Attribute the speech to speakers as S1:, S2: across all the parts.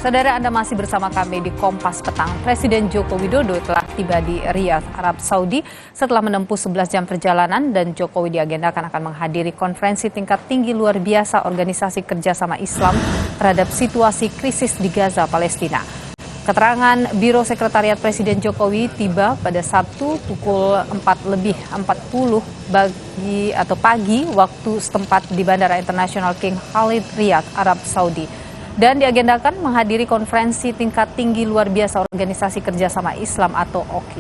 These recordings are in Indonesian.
S1: Saudara, Anda masih bersama kami di Kompas Petang. Presiden Joko Widodo telah tiba di Riyadh, Arab Saudi setelah menempuh 11 jam perjalanan dan Jokowi diagendakan akan menghadiri konferensi tingkat tinggi luar biasa Organisasi Kerjasama Islam terhadap situasi krisis di Gaza, Palestina. Keterangan Biro Sekretariat Presiden Jokowi tiba pada Sabtu pukul 4:40 pagi waktu setempat di Bandara Internasional King Khalid Riyadh, Arab Saudi. Dan diagendakan menghadiri konferensi tingkat tinggi luar biasa Organisasi Kerjasama Islam atau OKI.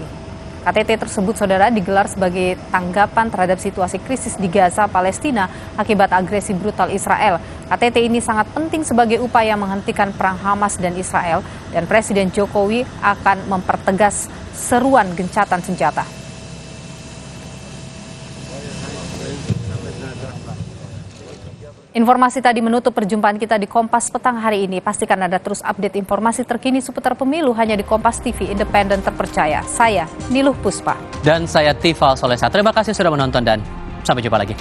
S1: KTT tersebut, saudara, digelar sebagai tanggapan terhadap situasi krisis di Gaza, Palestina akibat agresi brutal Israel. KTT ini sangat penting sebagai upaya menghentikan perang Hamas dan Israel, dan Presiden Jokowi akan mempertegas seruan gencatan senjata. Informasi tadi menutup perjumpaan kita di Kompas Petang hari ini. Pastikan Anda terus update informasi terkini seputar pemilu hanya di Kompas TV, independen terpercaya. Saya Niluh Puspa.
S2: Dan saya Tifal Solesa. Terima kasih sudah menonton dan sampai jumpa lagi.